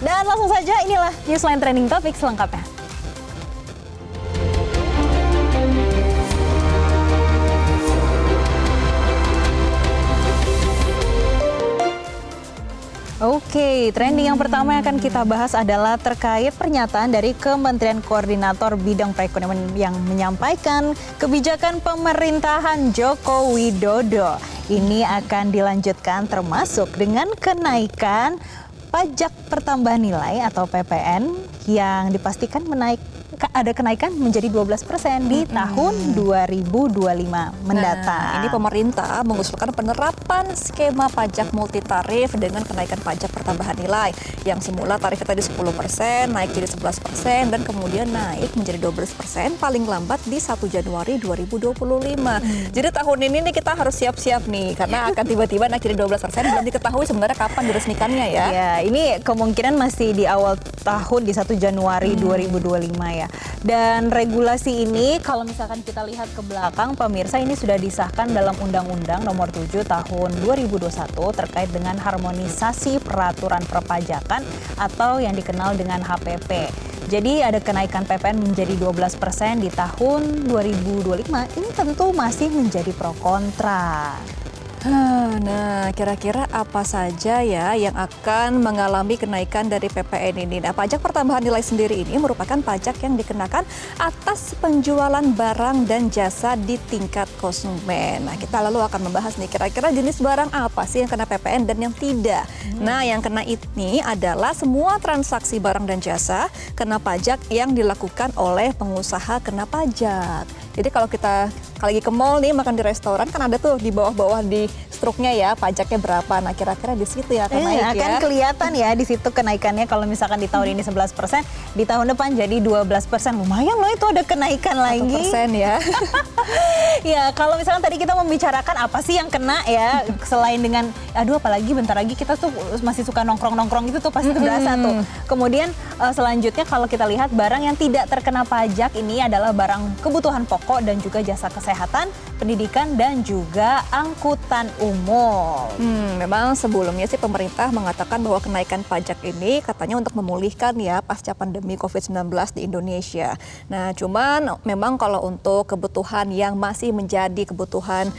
Dan langsung saja inilah Newsline Trending Topic selengkapnya. Oke, trending yang pertama yang akan kita bahas adalah terkait pernyataan dari Kementerian Koordinator Bidang Perekonomian yang menyampaikan kebijakan pemerintahan Joko Widodo ini akan dilanjutkan termasuk dengan kenaikan pajak pertambahan nilai atau PPN yang dipastikan ada kenaikan menjadi 12% di tahun 2025 mendatang. Nah, ini pemerintah mengusulkan penerapan skema pajak multitarif dengan kenaikan pajak pertambahan nilai yang semula tarifnya tadi 10% naik jadi 11% dan kemudian naik menjadi 12% paling lambat di 1 Januari 2025. Jadi tahun ini nih kita harus siap-siap nih karena akan tiba-tiba naik jadi 12%, belum diketahui sebenarnya kapan diresmikannya ya. Ya, ini kemungkinan masih di awal tahun di 1 Januari 2025 ya. Dan regulasi ini kalau misalkan kita lihat ke belakang pemirsa, ini sudah disahkan dalam Undang-Undang Nomor 7 Tahun 2021 terkait dengan harmonisasi peraturan perpajakan atau yang dikenal dengan HPP. Jadi ada kenaikan PPN menjadi 12% di tahun 2025. Ini tentu masih menjadi pro kontra. Nah, kira-kira apa saja ya yang akan mengalami kenaikan dari PPN ini? Nah, pajak pertambahan nilai sendiri ini merupakan pajak yang dikenakan atas penjualan barang dan jasa di tingkat konsumen. Nah, kita lalu akan membahas nih kira-kira jenis barang apa sih yang kena PPN dan yang tidak. Nah, yang kena ini adalah semua transaksi barang dan jasa kena pajak yang dilakukan oleh pengusaha kena pajak. Jadi kalau kita lagi ke mall nih makan di restoran kan ada tuh di bawah-bawah di struknya ya pajaknya berapa. Nah kira-kira di situ ya akan naik ya. Akan kelihatan ya di situ kenaikannya kalau misalkan di tahun ini 11%, di tahun depan jadi 12%. Lumayan loh itu ada kenaikan lagi. 1% ya. Ya kalau misalkan tadi kita membicarakan apa sih yang kena ya selain dengan aduh apalagi bentar lagi kita tuh masih suka nongkrong-nongkrong itu tuh pasti berasa tuh. Kemudian selanjutnya kalau kita lihat barang yang tidak terkena pajak ini adalah barang kebutuhan pokok dan juga jasa kesehatan, pendidikan dan juga angkutan umum. Memang sebelumnya sih pemerintah mengatakan bahwa kenaikan pajak ini katanya untuk memulihkan ya pasca pandemi COVID-19 di Indonesia. Nah cuman memang kalau untuk kebutuhan yang masih menjadi kebutuhan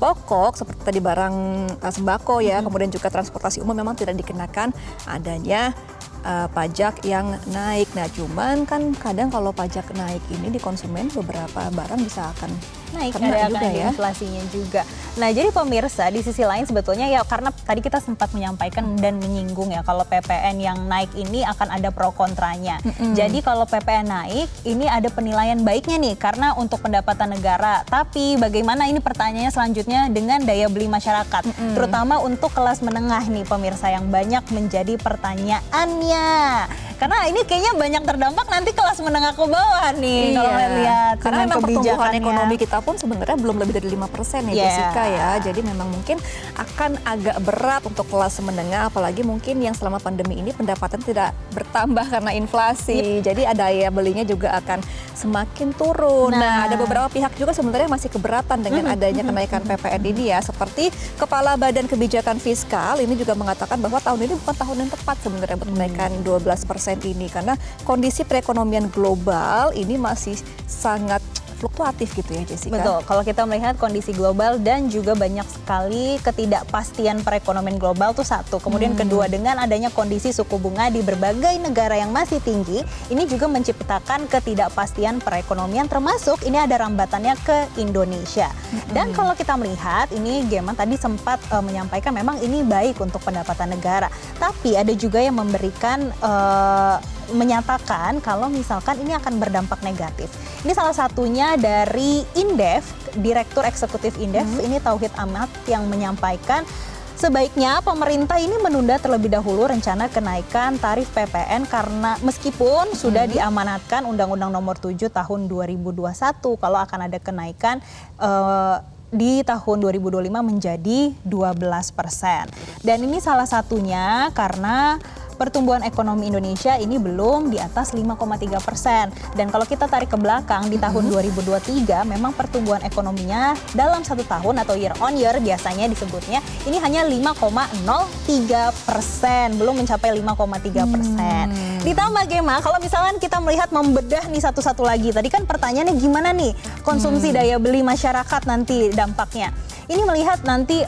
pokok seperti tadi barang sembako ya, kemudian juga transportasi umum memang tidak dikenakan adanya pajak yang naik. Nah cuman kan kadang kalau pajak naik ini di konsumen beberapa barang bisa akan naik kena juga ya inflasinya juga. Nah jadi pemirsa di sisi lain sebetulnya ya karena tadi kita sempat menyampaikan dan menyinggung ya kalau PPN yang naik ini akan ada pro kontranya. Jadi kalau PPN naik ini ada penilaian baiknya nih karena untuk pendapatan negara. Tapi bagaimana ini pertanyaannya selanjutnya dengan daya beli masyarakat, terutama untuk kelas menengah nih pemirsa yang banyak menjadi pertanyaannya. Karena ini kayaknya banyak terdampak nanti kelas menengah ke bawah nih kalau lihat karena memang pertumbuhan ekonomi kita pun sebenarnya belum lebih dari 5% ya Jessica ya. Jadi memang mungkin akan agak berat untuk kelas menengah apalagi mungkin yang selama pandemi ini pendapatan tidak bertambah karena inflasi. Jadi daya belinya juga akan semakin turun. Nah, ada beberapa pihak juga sebenarnya masih keberatan dengan adanya kenaikan PPN ini ya. Seperti Kepala Badan Kebijakan Fiskal ini juga mengatakan bahwa tahun ini bukan tahun yang tepat sebenarnya untuk menaikkan 12% ini karena kondisi perekonomian global ini masih sangat fluktuatif gitu ya Jessica. Betul, kalau kita melihat kondisi global dan juga banyak sekali ketidakpastian perekonomian global tuh satu. Kemudian kedua dengan adanya kondisi suku bunga di berbagai negara yang masih tinggi, ini juga menciptakan ketidakpastian perekonomian termasuk ini ada rambatannya ke Indonesia. Dan kalau kita melihat ini Gemma tadi sempat menyampaikan memang ini baik untuk pendapatan negara. Tapi ada juga yang memberikan menyatakan kalau misalkan ini akan berdampak negatif. Ini salah satunya dari Indef, Direktur Eksekutif Indef, ini Tauhid Ahmad yang menyampaikan sebaiknya pemerintah ini menunda terlebih dahulu rencana kenaikan tarif PPN karena meskipun sudah diamanatkan Undang-Undang Nomor 7 Tahun 2021 kalau akan ada kenaikan di tahun 2025 menjadi 12%. Dan ini salah satunya karena pertumbuhan ekonomi Indonesia ini belum di atas 5,3%. Dan kalau kita tarik ke belakang di tahun 2023, memang pertumbuhan ekonominya dalam satu tahun atau year on year biasanya disebutnya ini hanya 5,03%, belum mencapai 5,3%. Ditambah Gema, kalau misalnya kita melihat membedah nih satu-satu lagi, tadi kan pertanyaannya gimana nih konsumsi daya beli masyarakat nanti dampaknya. Ini melihat nanti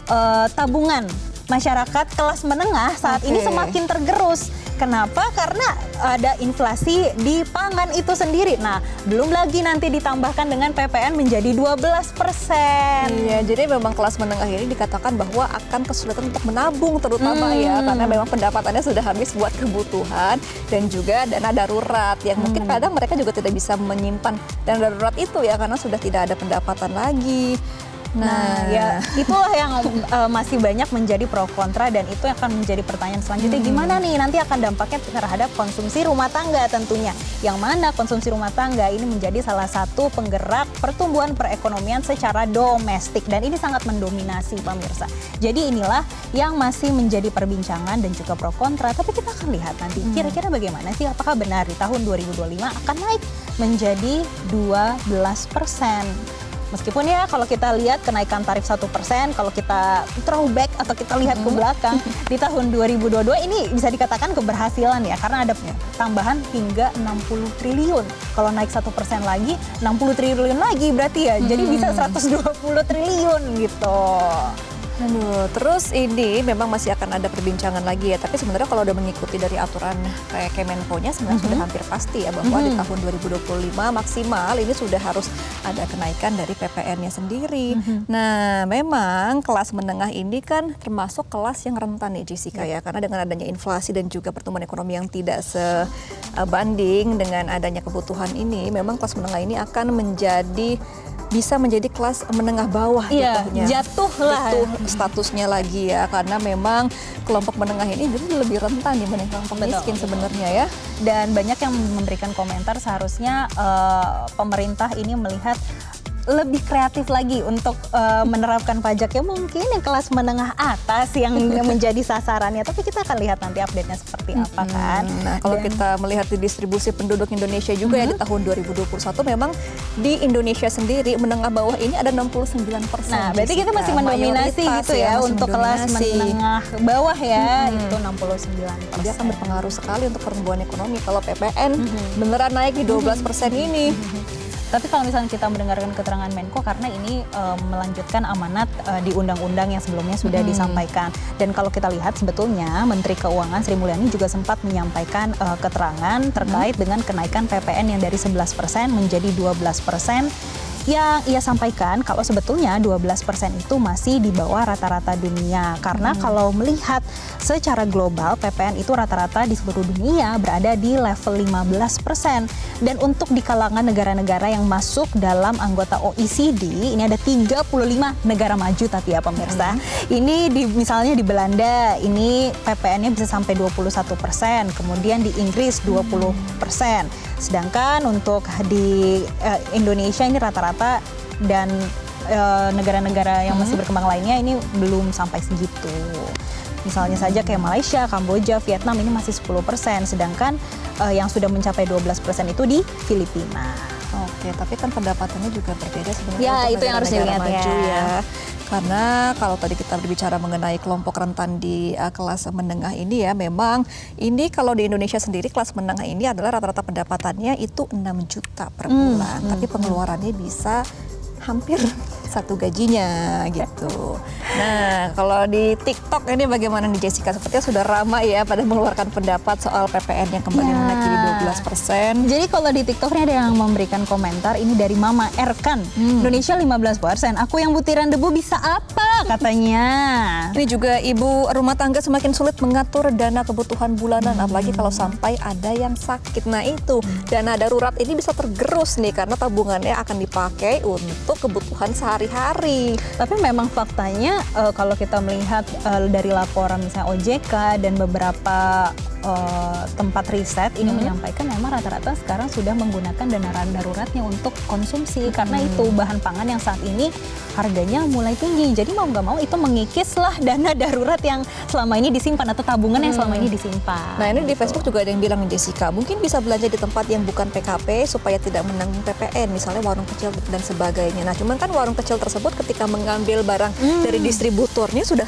tabungan masyarakat kelas menengah saat ini semakin tergerus. Kenapa? Karena ada inflasi di pangan itu sendiri. Nah, belum lagi nanti ditambahkan dengan PPN menjadi 12%. Iya, jadi memang kelas menengah ini dikatakan bahwa akan kesulitan untuk menabung terutama ya, karena memang pendapatannya sudah habis buat kebutuhan dan juga dana darurat yang mungkin kadang mereka juga tidak bisa menyimpan dana darurat itu ya karena sudah tidak ada pendapatan lagi. Nah, ya itulah yang masih banyak menjadi pro kontra dan itu akan menjadi pertanyaan selanjutnya gimana nih nanti akan dampaknya terhadap konsumsi rumah tangga tentunya. Yang mana konsumsi rumah tangga ini menjadi salah satu penggerak pertumbuhan perekonomian secara domestik dan ini sangat mendominasi pemirsa. Jadi inilah yang masih menjadi perbincangan dan juga pro kontra, tapi kita akan lihat nanti kira-kira bagaimana sih, apakah benar di tahun 2025 akan naik menjadi 12%. Meskipun ya kalau kita lihat kenaikan tarif 1%, kalau kita throwback atau kita lihat ke belakang di tahun 2022 ini bisa dikatakan keberhasilan ya karena ada tambahan hingga 60 triliun. Kalau naik 1% lagi 60 triliun lagi berarti ya. Jadi bisa 120 triliun gitu. Aduh, terus ini memang masih akan ada perbincangan lagi ya, tapi sebenarnya kalau udah mengikuti dari aturan kayak Kemenko-nya sebenarnya sudah hampir pasti ya bahwa di tahun 2025 maksimal ini sudah harus ada kenaikan dari PPN-nya sendiri. Nah, memang kelas menengah ini kan termasuk kelas yang rentan nih Jessica ya, karena dengan adanya inflasi dan juga pertumbuhan ekonomi yang tidak sebanding dengan adanya kebutuhan ini, memang kelas menengah ini akan bisa menjadi kelas menengah bawah jatuhnya. Jatuh lah. Betul, statusnya lagi ya, karena memang kelompok menengah ini jadi lebih rentan dibanding kelompok miskin sebenarnya ya. Dan banyak yang memberikan komentar seharusnya pemerintah ini melihat lebih kreatif lagi untuk menerapkan pajak ya mungkin yang kelas menengah atas yang menjadi sasarannya. Tapi kita akan lihat nanti update-nya seperti apa kan. Nah, kalau kita melihat di distribusi penduduk Indonesia juga ya di tahun 2021 memang di Indonesia sendiri menengah bawah ini ada 69%. Nah, berarti kita masih mendominasi gitu ya untuk kelas menengah bawah ya itu 69%. Dia akan berpengaruh sekali untuk pertumbuhan ekonomi kalau PPN beneran naik di 12% ini. Tapi kalau misalnya kita mendengarkan keterangan Menko karena ini melanjutkan amanat di undang-undang yang sebelumnya sudah disampaikan. Dan kalau kita lihat sebetulnya Menteri Keuangan Sri Mulyani juga sempat menyampaikan keterangan terkait dengan kenaikan PPN yang dari 11% menjadi 12%. Yang ia sampaikan kalau sebetulnya 12% itu masih di bawah rata-rata dunia. Karena kalau melihat secara global PPN itu rata-rata di seluruh dunia berada di level 15%. Dan untuk di kalangan negara-negara yang masuk dalam anggota OECD, ini ada 35 negara maju tapi ya pemirsa. Ini misalnya di Belanda ini PPN-nya bisa sampai 21%, kemudian di Inggris 20%. Sedangkan untuk di Indonesia ini rata-rata dan negara-negara yang masih berkembang lainnya ini belum sampai segitu. Misalnya saja kayak Malaysia, Kamboja, Vietnam ini masih 10%, sedangkan yang sudah mencapai 12% itu di Filipina. Oke, tapi kan pendapatannya juga berbeda sebenarnya. Ya, untuk itu yang harus negara-negara dilihat maju ya. Karena kalau tadi kita berbicara mengenai kelompok rentan di kelas menengah ini ya, memang ini kalau di Indonesia sendiri kelas menengah ini adalah rata-rata pendapatannya itu 6 juta per bulan, tapi pengeluarannya bisa hampir satu gajinya gitu. Nah, kalau di TikTok ini bagaimana nih Jessica? Sepertinya sudah ramai ya pada mengeluarkan pendapat soal PPN yang kembali menaik jadi 12%. Jadi kalau di TikTok ini ada yang memberikan komentar, ini dari Mama Erkan. Indonesia 15%, aku yang butiran debu bisa apa katanya. Ini juga ibu rumah tangga semakin sulit mengatur dana kebutuhan bulanan, apalagi kalau sampai ada yang sakit. Nah itu, dana darurat ini bisa tergerus nih karena tabungannya akan dipakai untuk kebutuhan sehari-hari. Tapi memang faktanya kalau kita melihat dari laporan misalnya OJK dan beberapa tempat riset ini menyampaikan memang rata-rata sekarang sudah menggunakan dana daruratnya untuk konsumsi karena itu bahan pangan yang saat ini harganya mulai tinggi. Jadi mau nggak mau itu mengikislah dana darurat yang selama ini disimpan atau tabungan yang selama ini disimpan. Nah ini di Facebook juga ada yang bilang, Jessica, mungkin bisa belanja di tempat yang bukan PKP supaya tidak menanggung PPN, misalnya warung kecil dan sebagainya. Nah cuman kan warung kecil tersebut ketika mengambil barang dari distributornya sudah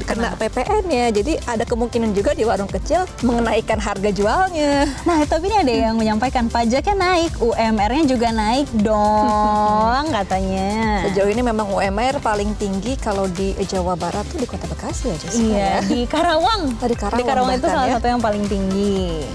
kena PPN-nya, jadi ada kemungkinan juga di warung kecil mengenaikan harga jualnya. Nah, tapi ini ada yang menyampaikan pajaknya naik, UMR-nya juga naik dong katanya. Sejauh ini memang UMR paling tinggi kalau di Jawa Barat tuh di Kota Bekasi aja sih. Iya, di Karawang. Di Karawang, Di Karawang itu bahkan salah ya. satu yang paling tinggi.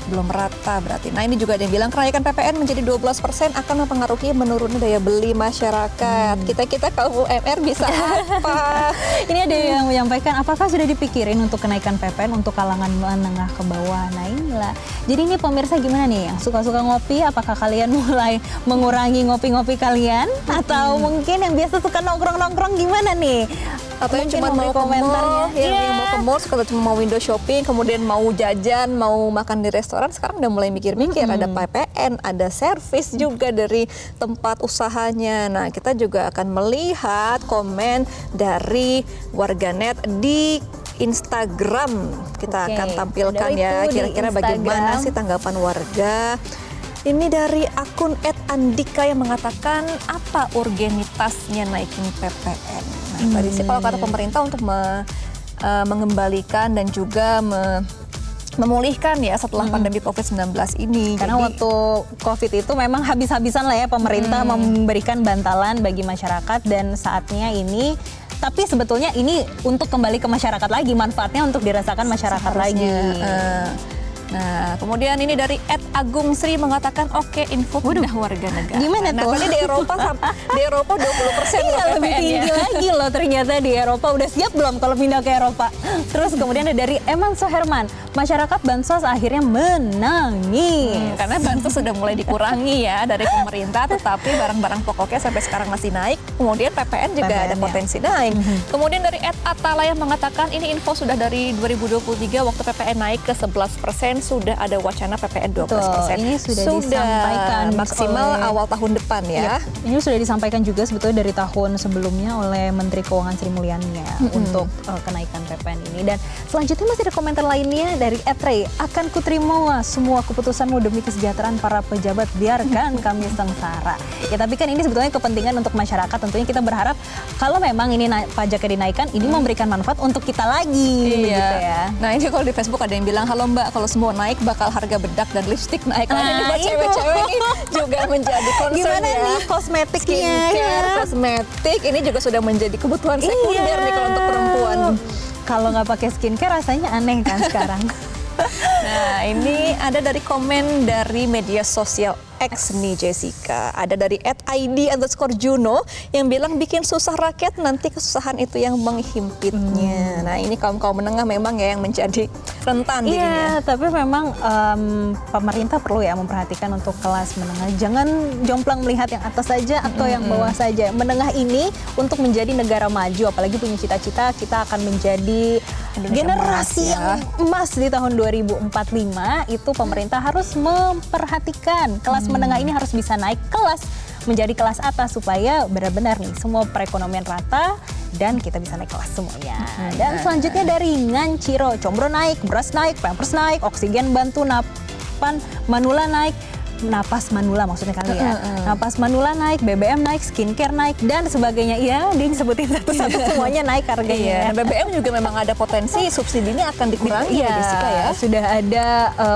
Belum rata berarti. Nah ini juga ada yang bilang kenaikan PPN menjadi 12% akan mempengaruhi menurunnya daya beli masyarakat. Kita kaum UMR bisa apa? Ini ada yang menyampaikan apakah sudah dipikirin untuk kenaikan PPN untuk kalangan menengah ke bawah. Nah inilah. Jadi ini pemirsa gimana nih yang suka-suka ngopi? Apakah kalian mulai mengurangi ngopi-ngopi kalian? Atau mungkin yang biasa suka nongkrong-nongkrong gimana nih? Atau yang Mungkin cuma mau memberi ke mall, komentarnya. yang mau ke mall, kalau cuma mau window shopping, kemudian mau jajan, mau makan di restoran, sekarang udah mulai mikir-mikir. Ada PPN, ada servis juga dari tempat usahanya. Nah, kita juga akan melihat komen dari warganet di Instagram. Kita Oke, akan tampilkan ada ya, itu di kira-kira bagaimana Instagram. sih tanggapan warga. Ini dari akun @andika yang mengatakan apa urgenitasnya naikin PPN. Nah, tadi sih kalau kata pemerintah untuk mengembalikan dan juga memulihkan ya setelah pandemi COVID-19 ini. Karena Jadi, waktu COVID itu memang habis-habisan lah ya pemerintah memberikan bantalan bagi masyarakat dan saatnya ini. Tapi sebetulnya ini untuk kembali ke masyarakat lagi, manfaatnya untuk dirasakan masyarakat lagi. Nah, kemudian ini dari @Agung Sri mengatakan oke info pindah warga negara. Gimana Nah, tuh? tadi di Eropa 20% loh Iya, lebih PPN-nya. tinggi lagi loh ternyata di Eropa. Udah siap belum kalau pindah ke Eropa? Terus kemudian ada dari Eman Soherman, masyarakat bansos akhirnya menangis. Karena bansos sudah mulai dikurangi ya dari pemerintah, tetapi barang-barang pokoknya sampai sekarang masih naik. Kemudian PPN juga ada PPN, ya. potensi naik. Kemudian dari @Atala yang mengatakan ini info sudah dari 2023 waktu PPN naik ke 11%, sudah ada wacana PPN 12%. Ini sudah disampaikan maksimal oleh- awal tahun depan ya. Ini sudah disampaikan juga sebetulnya dari tahun sebelumnya oleh Menteri Keuangan Sri Mulyani ya untuk kenaikan PPN ini. Dan selanjutnya masih ada komentar lainnya dari @Ray. Akan kuterima semua keputusanmu demi kesejahteraan para pejabat, biarkan kami sengsara. Ya tapi kan ini sebetulnya kepentingan untuk masyarakat. Tentunya kita berharap kalau memang ini pajaknya dinaikkan, ini memberikan manfaat untuk kita lagi. Iya. Gitu ya. Nah ini kalau di Facebook ada yang bilang, halo Mbak, kalau semua naik bakal harga bedak dan lipstik naik. Karena Nah, buat itu. cewek-cewek ini juga menjadi concern Gimana ya. nih kosmetiknya? Skincare, ya? kosmetik ini juga sudah menjadi kebutuhan sekunder nih kalau untuk perempuan. Kalau nggak pakai skincare rasanya aneh kan sekarang. Nah ini ada dari komen dari media sosial X nih Jessica. Ada dari @id_Juno yang bilang bikin susah rakyat nanti kesusahan itu yang menghimpitnya. Nah ini kaum menengah memang ya yang menjadi rentan jadinya. Iya, tapi memang pemerintah perlu ya memperhatikan untuk kelas menengah. Jangan jomplang melihat yang atas saja atau yang bawah saja. Menengah ini untuk menjadi negara maju, apalagi punya cita-cita kita akan menjadi Indonesia generasi emas, ya. yang emas di tahun 2045. Itu pemerintah harus memperhatikan kelas menengah ini harus bisa naik kelas menjadi kelas atas supaya benar-benar nih semua perekonomian rata dan kita bisa naik kelas semuanya. Dan selanjutnya dari Nganciro, combro naik, beras naik, pampers naik, oksigen bantu napan manula naik. Napas manula maksudnya kali ya. Napas manula naik, BBM naik, skincare naik dan sebagainya. Iya, dia disebutin satu-satu semuanya naik harganya. Iya, nah, BBM juga memang ada potensi subsidinya akan dikurangi ya Jessica ya. Sudah ada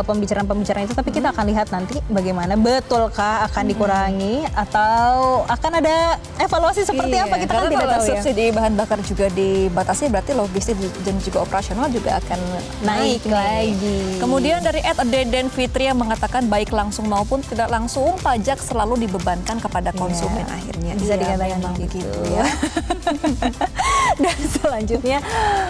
pembicaraan-pembicaraan itu, tapi kita akan lihat nanti bagaimana betulkah akan dikurangi atau akan ada evaluasi seperti apa kita kan Karena tidak kalau tahu ya. subsidi bahan bakar juga dibatasi, berarti logistik dan juga operasional juga akan naik nih. lagi. Kemudian dari @Deden Fitri yang mengatakan baik langsung maupun walaupun tidak langsung pajak selalu dibebankan kepada konsumen akhirnya. Bisa Iya, dikatakan memang begitu. begitu ya. Dan selanjutnya,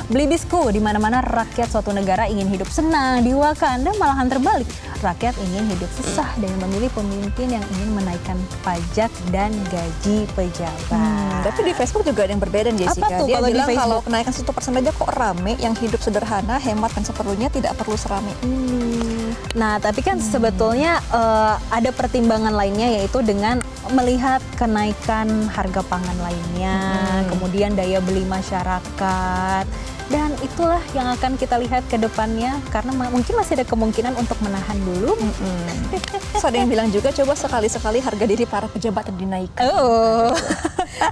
Blibisku, di mana-mana rakyat suatu negara ingin hidup senang, di Wakanda malahan terbalik. Rakyat ingin hidup susah dan memilih pemimpin yang ingin menaikkan pajak dan gaji pejabat. Tapi di Facebook juga ada yang berbeda, Jessica. Apa tuh Dia kalau di bilang Facebook? kalau kenaikan 1% aja kok rame, yang hidup sederhana, hemat dan seperlunya tidak perlu serame ini. Nah, tapi kan sebetulnya ada pertimbangan lainnya, yaitu dengan melihat kenaikan harga pangan lainnya, kemudian daya beli masyarakat. Dan itulah yang akan kita lihat ke depannya, karena mungkin masih ada kemungkinan untuk menahan dulu. Terus ada yang bilang juga coba sekali-sekali harga diri para pejabat dinaikkan. Oh.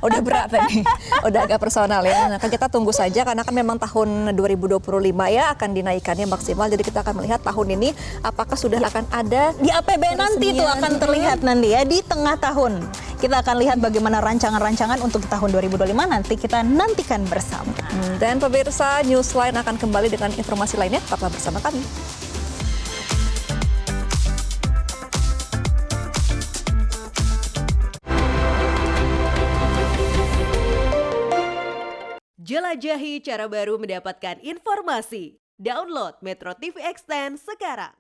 Udah berat tadi, udah agak personal ya. Nah, kan kita tunggu saja karena kan memang tahun 2025 ya akan dinaikannya maksimal. Jadi kita akan melihat tahun ini apakah sudah akan ada Di APBN nanti itu peresmian. akan terlihat nanti ya di tengah tahun. Kita akan lihat bagaimana rancangan-rancangan untuk tahun 2025 nanti kita nantikan bersama. Dan pemirsa, Newsline akan kembali dengan informasi lainnya. Tetaplah bersama kami. Jelajahi cara baru mendapatkan informasi. Download Metro TV Extend sekarang.